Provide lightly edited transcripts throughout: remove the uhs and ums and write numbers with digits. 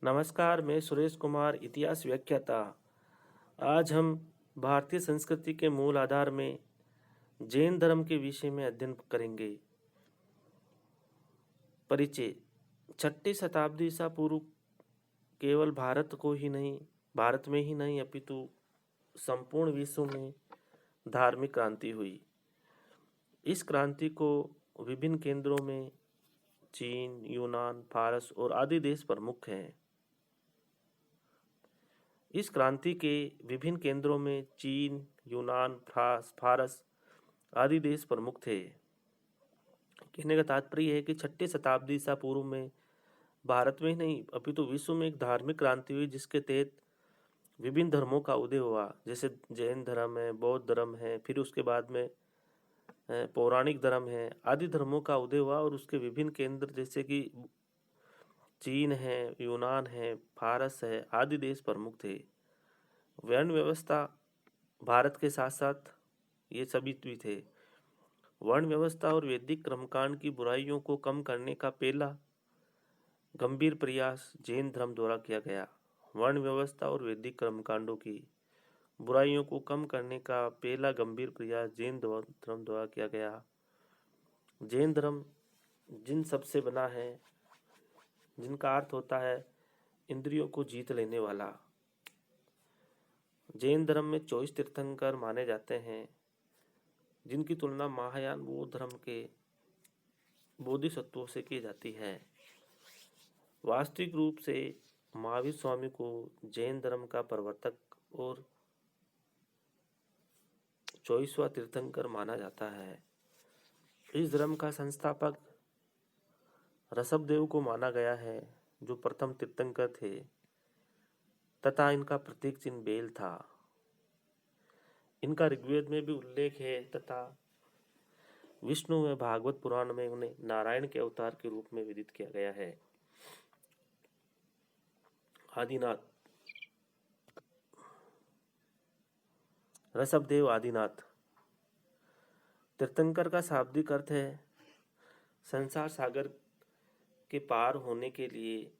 नमस्कार, मैं सुरेश कुमार, इतिहास व्याख्याता। आज हम भारतीय संस्कृति के मूल आधार में जैन धर्म के विषय में अध्ययन करेंगे। परिचय। 6ठी शताब्दी ईसा पूर्व केवल भारत में ही नहीं अपितु संपूर्ण विश्व में धार्मिक क्रांति हुई। इस क्रांति को विभिन्न केंद्रों में चीन, यूनान, फारस और आदि देश प्रमुख हैं। इस क्रांति के विभिन्न केंद्रों में चीन, यूनान, फारस आदि देश प्रमुख थे। कहने का तात्पर्य है कि 6ठी शताब्दी ईसा पूर्व में भारत में ही नहीं अपितु विश्व में एक धार्मिक क्रांति हुई, जिसके तहत विभिन्न धर्मों का उदय हुआ। जैसे जैन धर्म है, बौद्ध धर्म है, फिर उसके बाद में पौराणिक धर्म है, आदि धर्मों का उदय हुआ। और उसके विभिन्न केंद्र जैसे कि चीन है, यूनान है, फारस है, आदि देश प्रमुख थे। वर्ण व्यवस्था भारत के साथ साथ ये सभी भी थे। वर्ण व्यवस्था और वैदिक कर्मकांड की बुराइयों को कम करने का पहला गंभीर प्रयास जैन धर्म द्वारा किया गया। वर्ण व्यवस्था और वैदिक कर्मकांडों की बुराइयों को कम करने का पहला गंभीर प्रयास जैन धर्म द्वारा किया गया। जैन धर्म जिन सब से बना है, जिनका अर्थ होता है इंद्रियों को जीत लेने वाला। जैन धर्म में 24 तीर्थंकर माने जाते हैं, जिनकी तुलना महायान बौद्ध धर्म के बोधिसत्वों से की जाती है। वास्तविक रूप से महावीर स्वामी को जैन धर्म का प्रवर्तक और 24वां तीर्थंकर माना जाता है। इस धर्म का संस्थापक ऋषभदेव को माना गया है, जो प्रथम तीर्थंकर थे, तथा इनका प्रतीक चिन्ह बेल था। इनका ऋग्वेद में भी उल्लेख है तथा विष्णु व भागवत पुराण में उन्हें नारायण के अवतार के रूप में विदित किया गया है। आदिनाथ। ऋषभदेव आदिनाथ। तीर्थंकर का शाब्दिक अर्थ है संसार सागर के पार होने के लिए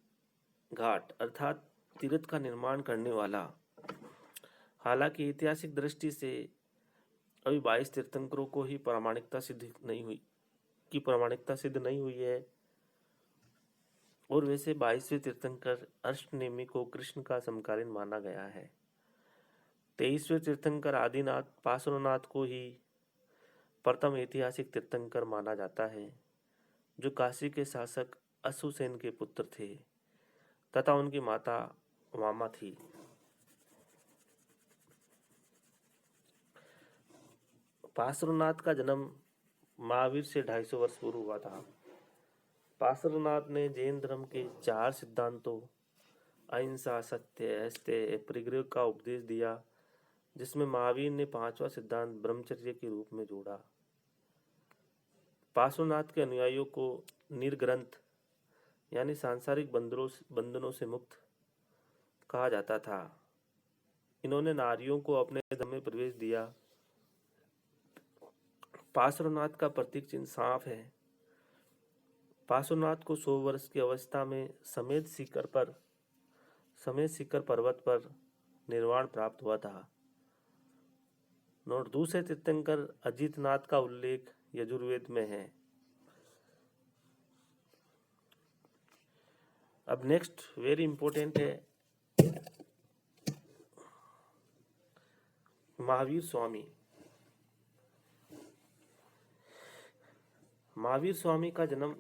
घाट अर्थात तीर्थ का निर्माण करने वाला। हालांकि ऐतिहासिक दृष्टि से अभी 22 तीर्थंकरों को ही प्रामाणिकता सिद्ध नहीं हुई है। और वैसे 22वें तीर्थंकर अष्टनेमी को कृष्ण का समकालीन माना गया है। 23वें तीर्थंकर आदिनाथ पार्श्वनाथ को ही प्रथम ऐतिहासिक तीर्थंकर माना जाता है, जो काशी के शासक अश्वसेन के पुत्र थे तथा उनकी माता वामा थी। पार्श्वनाथ का जन्म महावीर से 250 वर्ष पूर्व हुआ था। पार्श्वनाथ ने जैन धर्म के 4 सिद्धांतों अहिंसा, सत्य, अस्तेय, परिग्रह का उपदेश दिया, जिसमें महावीर ने 5वां सिद्धांत ब्रह्मचर्य के रूप में जोड़ा। पार्श्वनाथ के अनुयायियों को निर्ग्रंथ यानी सांसारिक बंधनों से मुक्त कहा जाता था। इन्होंने नारियों को अपने धर्म में प्रवेश दिया। पार्श्वनाथ का प्रतीक चिन्ह सांप है। पार्श्वनाथ को 100 वर्ष की अवस्था में समेत शिखर पर्वत पर निर्वाण प्राप्त हुआ था। नोट। दूसरे तीर्थंकर अजितनाथ का उल्लेख यजुर्वेद में है। अब नेक्स्ट वेरी इंपॉर्टेंट है महावीर स्वामी। महावीर स्वामी का जन्म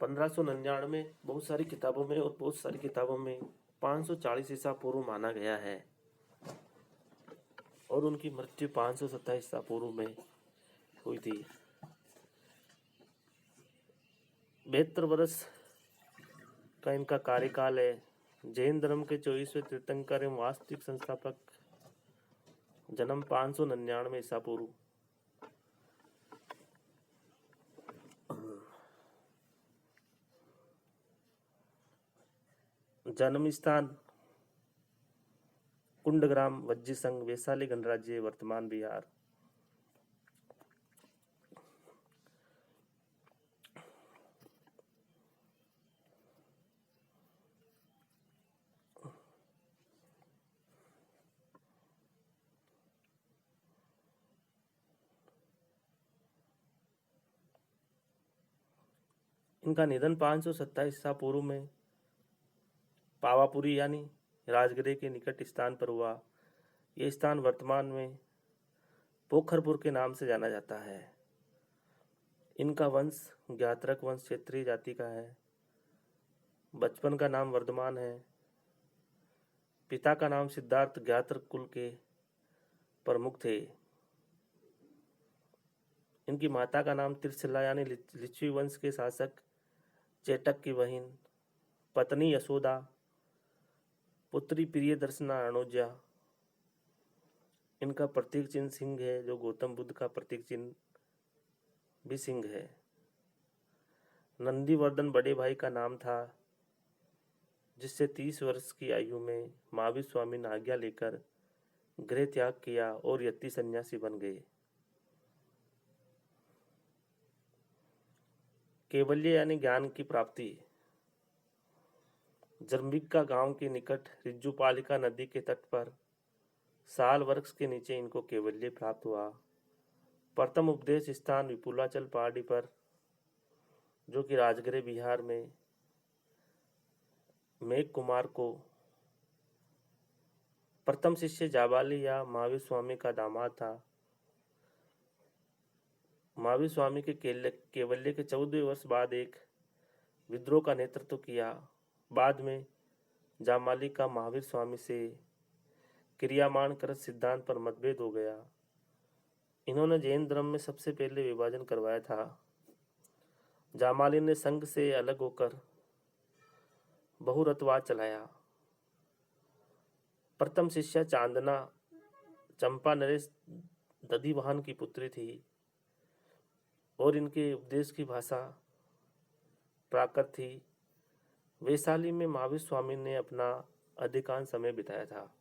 1599 बहुत सारी किताबों में 540 ईसा पूर्व माना गया है और उनकी मृत्यु 527 ईसा पूर्व में हुई थी। 72 वर्ष का इनका कार्यकाल है। जैन धर्म के 24वें तीर्थंकर एवं वास्तविक संस्थापक। जन्म 599 ईसा पूर्व। जन्म स्थान कुंडग्राम, वज्जी संघ, वैशाली गणराज्य, वर्तमान बिहार। इनका निधन 527 ईसा पूर्व में पावापुरी यानी राजगृह के निकट स्थान पर हुआ। ये स्थान वर्तमान में पोखरपुर के नाम से जाना जाता है। इनका वंश ज्ञात्रक वंश क्षेत्रीय जाति का है। बचपन का नाम वर्धमान है। पिता का नाम सिद्धार्थ ज्ञात्रक कुल के प्रमुख थे। इनकी माता का नाम त्रिशिला यानी लिच्छवी वंश के शासक चेटक की बहन, पत्नी यशोदा, पुत्री प्रियदर्शना अणुजा। इनका प्रतीक चिन्ह सिंह है, जो गौतम बुद्ध का प्रतीक चिन्ह भी सिंह है। नंदीवर्धन बड़े भाई का नाम था, जिससे 30 वर्ष की आयु में महावीर स्वामी ने आज्ञा लेकर गृह त्याग किया और यति सन्यासी बन गए। केवल्य यानी ज्ञान की प्राप्ति। जर्मिका गांव के निकट रिज्जुपालिका नदी के तट पर साल वृक्ष के नीचे इनको केवल्य प्राप्त हुआ। प्रथम उपदेश स्थान विपुलाचल पहाड़ी पर, जो कि राजगृह बिहार में मेघ कुमार को। प्रथम शिष्य जाबाली या महावीर स्वामी का दामाद था। महावीर स्वामी के केवल्य के 14वें वर्ष बाद एक विद्रोह का नेतृत्व किया। बाद में जामाली का महावीर स्वामी से क्रियामान कृत सिद्धांत पर मतभेद हो गया। इन्होंने जैन धर्म में सबसे पहले विभाजन करवाया था। जामाली ने संघ से अलग होकर बहुरतवाद चलाया। प्रथम शिष्या चांदना चंपा नरेश दधिवाहन की पुत्री थी और इनके उपदेश की भाषा प्राकृत थी। वैशाली में महावीर स्वामी ने अपना अधिकांश समय बिताया था।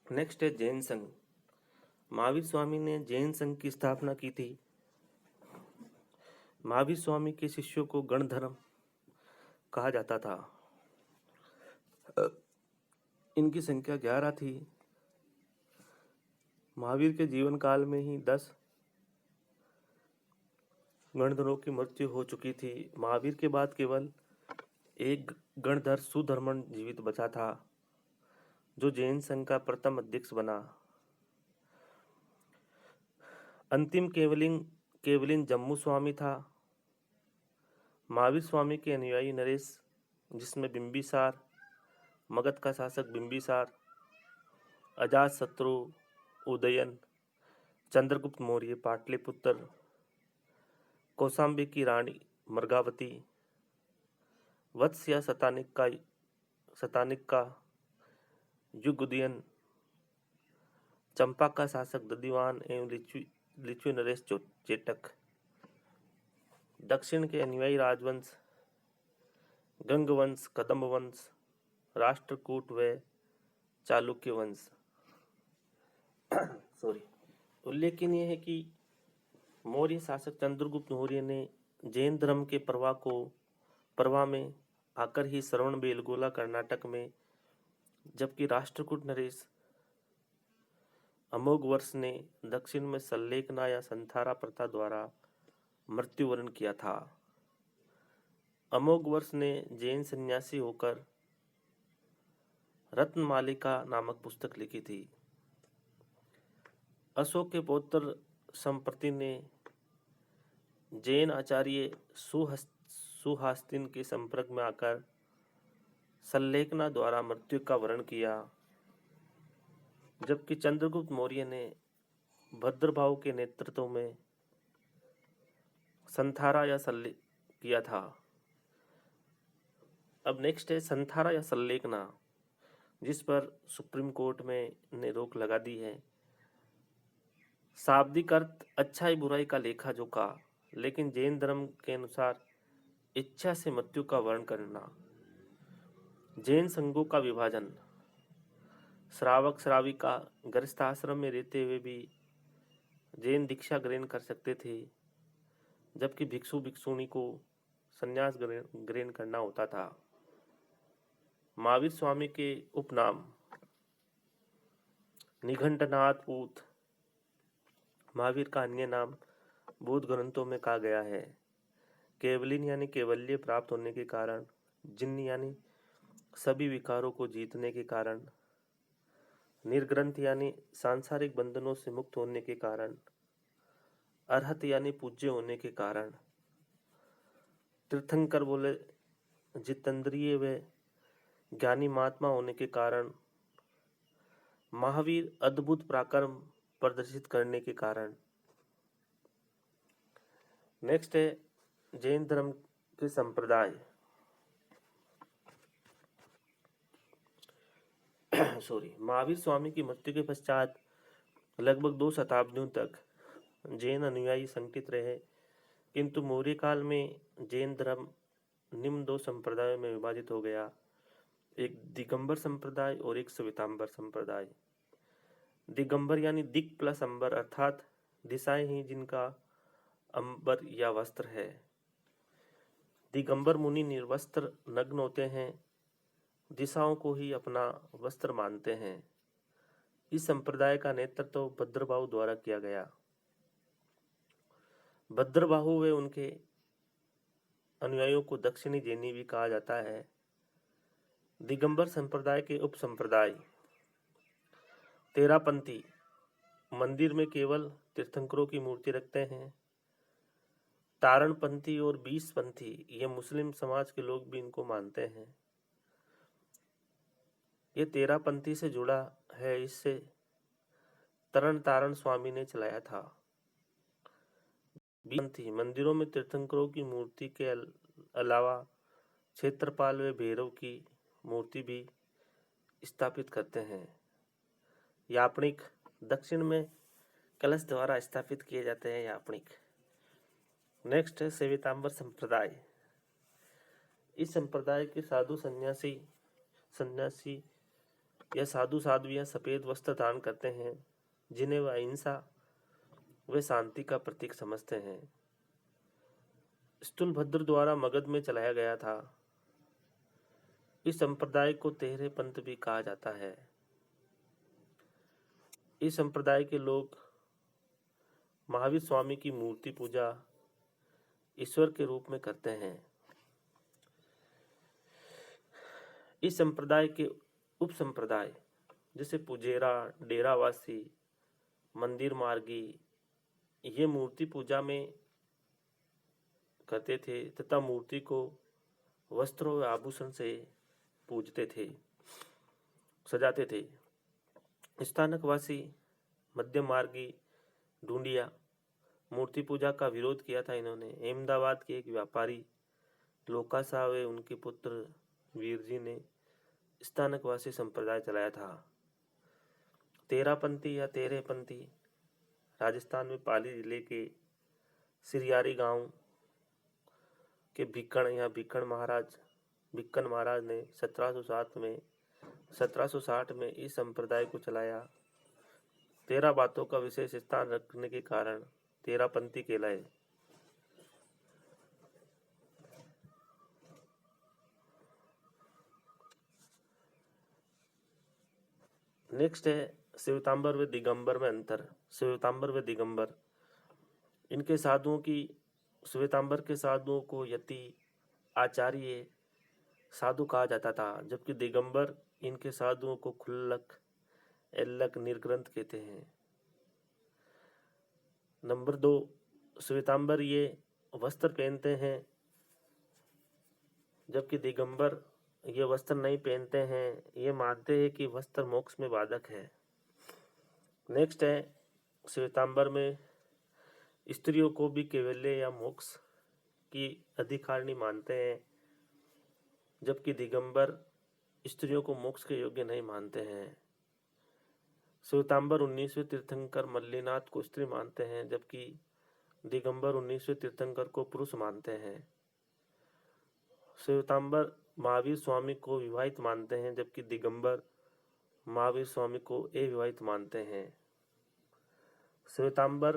नेक्स्ट है जैन संघ। महावीर स्वामी ने जैन संघ की स्थापना की थी। महावीर स्वामी के शिष्यों को गणधर्म कहा जाता था। इनकी संख्या 11 थी। महावीर के जीवन काल में ही 10 गणधरों की मृत्यु हो चुकी थी। महावीर के बाद केवल एक गणधर सुधर्मन जीवित बचा था, जो जैन संघ का प्रथम अध्यक्ष बना। अंतिम केवलिन जम्मू स्वामी था। महावीर स्वामी के अनुयायी नरेश, जिसमें बिंबिसार, मगध का शासक बिंबिसार, अजातशत्रु, उदयन, चंद्रगुप्त मौर्य, पाटलिपुत्र, कौशाम्बी की रानी मर्गावती, वत्स या शतानिक का युगुदयन, चंपा का शासक दधिवान एवं लिच्छवी नरेश चेटक। दक्षिण के अनुयायी राजवंश, गंगवंश, कदम्ब वंश, राष्ट्रकूट व चालुक्य वंश। उल्लेखनीय है कि मौर्य शासक चंद्रगुप्त मौर्य ने जैन धर्म के प्रवाह में आकर ही श्रवण बेलगोला कर्नाटक में, जबकि राष्ट्रकूट नरेश अमोघ वर्ष ने दक्षिण में सल्लेखना या संथारा प्रथा द्वारा मृत्युवरण किया था। अमोघ वर्ष ने जैन सन्यासी होकर रत्नमालिका नामक पुस्तक लिखी थी। अशोक के पौत्र संप्रति ने जैन आचार्य सुहास्तिन के संपर्क में आकर सल्लेखना द्वारा मृत्यु का वरण किया, जबकि चंद्रगुप्त मौर्य ने भद्रभाव के नेतृत्व में संथारा या किया था। अब नेक्स्ट है संथारा या सल्लेखना, जिस पर सुप्रीम कोर्ट ने रोक लगा दी है। शाब्दिक अर्थ अच्छाई बुराई का लेखा जोखा, लेकिन जैन धर्म के अनुसार इच्छा से मृत्यु का वर्ण करना। जैन संघों का विभाजन। श्रावक श्राविका गृहस्थाश्रम में रहते हुए भी जैन दीक्षा ग्रहण कर सकते थे, जबकि भिक्षु भिक्षुणी को संन्यास ग्रहण करना होता था। महावीर स्वामी के उपनाम निघंटनाथ पूत। महावीर का अन्य नाम बौद्ध ग्रंथों में कहा गया है। केवलिन यानी केवल्य प्राप्त होने के कारण, जिन्न यानी सभी विकारों को जीतने के कारण, निर्ग्रंथ यानी सांसारिक बंधनों से मुक्त होने के कारण, अरहत यानी पूज्य होने के कारण, तीर्थंकर बोले जितेंद्रिय व ज्ञानी महात्मा होने के कारण, महावीर अद्भुत पराक्रम प्रदर्शित करने के कारण। नेक्स्ट है जैन धर्म के संप्रदाय। महावीर स्वामी की मृत्यु के पश्चात लगभग 2 शताब्दियों तक जैन अनुयायी संगठित रहे, किंतु मौर्य काल में जैन धर्म निम्न 2 संप्रदायों में विभाजित हो गया, एक दिगंबर संप्रदाय और एक श्वेतांबर संप्रदाय। दिगंबर यानी दिक प्लस अंबर, अर्थात दिशाएं ही जिनका अंबर या वस्त्र है। दिगंबर मुनि निर्वस्त्र नग्न होते हैं, दिशाओं को ही अपना वस्त्र मानते हैं। इस संप्रदाय का नेतृत्व भद्रबाहु द्वारा किया गया। भद्रबाहु व उनके अनुयायियों को दक्षिणी जैनी भी कहा जाता है। दिगंबर संप्रदाय के उप संप्रदाय तेरापंथी मंदिर में केवल तीर्थंकरों की मूर्ति रखते हैं। तारणपंथी और 20पंथी ये मुस्लिम समाज के लोग भी इनको मानते हैं। ये तेरापंथी से जुड़ा है, इससे तरण तारण स्वामी ने चलाया था। 20पंथी मंदिरों में तीर्थंकरों की मूर्ति के अलावा क्षेत्रपाल व भैरव की मूर्ति भी स्थापित करते हैं। यापनिक दक्षिण में कलश द्वारा स्थापित किए जाते हैं यापनिक। नेक्स्ट है श्वेतांबर संप्रदाय। इस संप्रदाय के साधु सन्यासी या साधु साध्वियां सफेद वस्त्र धारण करते हैं, जिन्हें वह अहिंसा व शांति का प्रतीक समझते हैं। स्थूलभद्र द्वारा मगध में चलाया गया था। इस संप्रदाय को तेहरे पंथ भी कहा जाता है। इस संप्रदाय के लोग महावीर स्वामी की मूर्ति पूजा ईश्वर के रूप में करते हैं। इस संप्रदाय के उप संप्रदाय जैसे पुजेरा, डेरावासी, मंदिर मार्गी ये मूर्ति पूजा में करते थे तथा मूर्ति को वस्त्रों व आभूषण से पूजते थे, सजाते थे। स्थानकवासी, मध्यम मार्गी, ढूंढिया मूर्ति पूजा का विरोध किया था इन्होंने। अहमदाबाद के एक व्यापारी लोकासा व उनके पुत्र वीरजी ने स्थानकवासी संप्रदाय चलाया था। तेरापंथी या तेरहपंथी राजस्थान में पाली जिले के सिरियारी गांव के भिक्कन महाराज ने 1760 में इस संप्रदाय को चलाया। 13 बातों का विशेष स्थान रखने के कारण तेरापंथी कहलाए। नेक्स्ट है श्वेतांबर व दिगंबर में अंतर। श्वेतांबर व दिगंबर इनके साधुओं की श्वेतांबर के साधुओं को यति, आचार्य साधु कहा जाता था, जबकि दिगंबर इनके साधुओं को खुल्लक, एल्लक, निर्ग्रंथ कहते हैं। नंबर 2, श्वेतांबर ये वस्त्र पहनते हैं, जबकि दिगंबर ये वस्त्र नहीं पहनते हैं। ये मानते हैं कि वस्त्र मोक्ष में बाधक है। नेक्स्ट है श्वेतांबर में स्त्रियों को भी कैवल्य या मोक्ष की अधिकारिणी मानते हैं, जबकि दिगंबर स्त्रियों को मोक्ष के योग्य नहीं मानते हैं। श्वेतांबर 19वें तीर्थंकर मल्लीनाथ को स्त्री मानते हैं, जबकि दिगंबर 19वें तीर्थंकर को पुरुष मानते हैं। श्वेतांबर महावीर स्वामी को विवाहित मानते हैं, जबकि दिगंबर महावीर स्वामी को अविवाहित मानते हैं। श्वेतांबर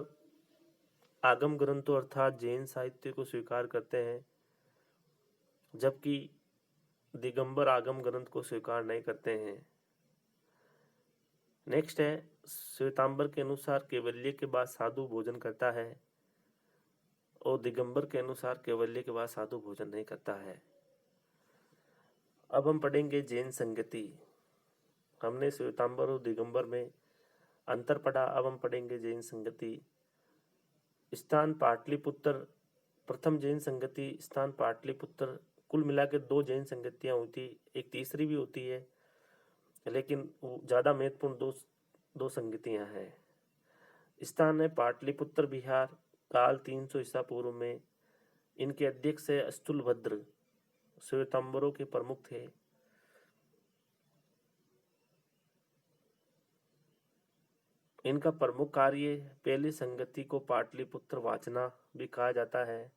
आगम ग्रंथों अर्थात जैन साहित्य को स्वीकार करते हैं, जबकि दिगंबर आगम ग्रंथ को स्वीकार नहीं करते हैं। नेक्स्ट है, श्वेतांबर के अनुसार कैवल्य के बाद साधु भोजन करता है और दिगंबर के अनुसार कैवल्य के बाद साधु भोजन नहीं करता है। अब हम पढ़ेंगे जैन संगति। हमने श्वेतांबर और दिगंबर में अंतर पढ़ा, अब हम पढ़ेंगे जैन संगति। स्थान पाटलिपुत्र, प्रथम जैन संगति स्थान पाटलिपुत्र। कुल मिला के 2 जैन संगतियां होती, एक तीसरी भी होती है, लेकिन ज़्यादा महत्वपूर्ण दो संगतियां हैं। स्थान है पाटलिपुत्र बिहार, काल 300 ईसा पूर्व में। इनके अध्यक्ष है स्थूलभद्र, श्वेतांबरों के प्रमुख थे। इनका प्रमुख कार्य पहली संगति को पाटलिपुत्र वाचना भी कहा जाता है।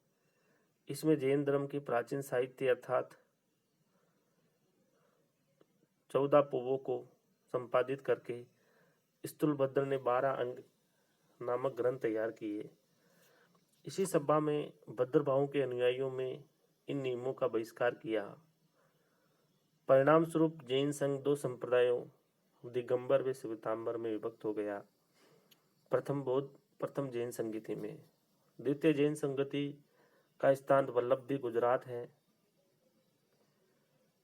इसमें जैन धर्म के प्राचीन साहित्य अर्थात 14 पुवों को संपादित करके स्थूलभद्र ने 12 अंग नामक ग्रंथ तैयार किए। इसी सभा में भद्रभावों के अनुयायियों में इन नियमों का बहिष्कार किया। परिणाम स्वरूप जैन संघ 2 संप्रदायों दिगंबर व श्वेतांबर में विभक्त हो गया। प्रथम जैन संगति में। द्वितीय जैन संगति का स्थान वल्लभी गुजरात है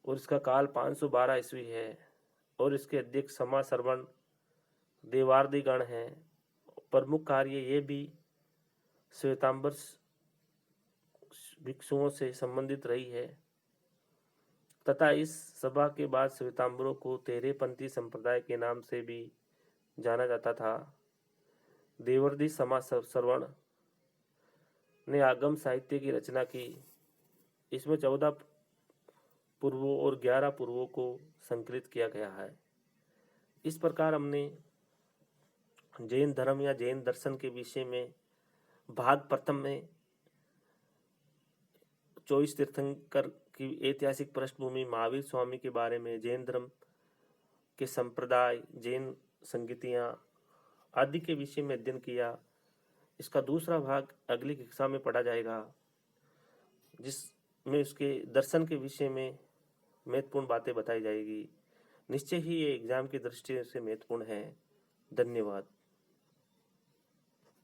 और इसका काल 512 ईस्वी है और इसके अध्यक्ष समा श्रवण देवार्दी गण है। प्रमुख कार्य ये भी श्वेतांबर भिक्षुओं से संबंधित रही है तथा इस सभा के बाद श्वेतांबरों को तेरहपंथी संप्रदाय के नाम से भी जाना जाता था। देवर्दी समा श्रवण ने आगम साहित्य की रचना की। इसमें 14 पूर्वों और 11 पूर्वों को संकलित किया गया है। इस प्रकार हमने जैन धर्म या जैन दर्शन के विषय में भाग प्रथम में 24 तीर्थंकर की ऐतिहासिक पृष्ठभूमि, महावीर स्वामी के बारे में, जैन धर्म के संप्रदाय, जैन संगतियाँ आदि के विषय में अध्ययन किया। इसका दूसरा भाग अगली कक्षा में पढ़ा जाएगा, जिसमें उसके दर्शन के विषय में महत्वपूर्ण बातें बताई जाएगी। निश्चय ही ये एग्जाम की दृष्टि से महत्वपूर्ण है। धन्यवाद।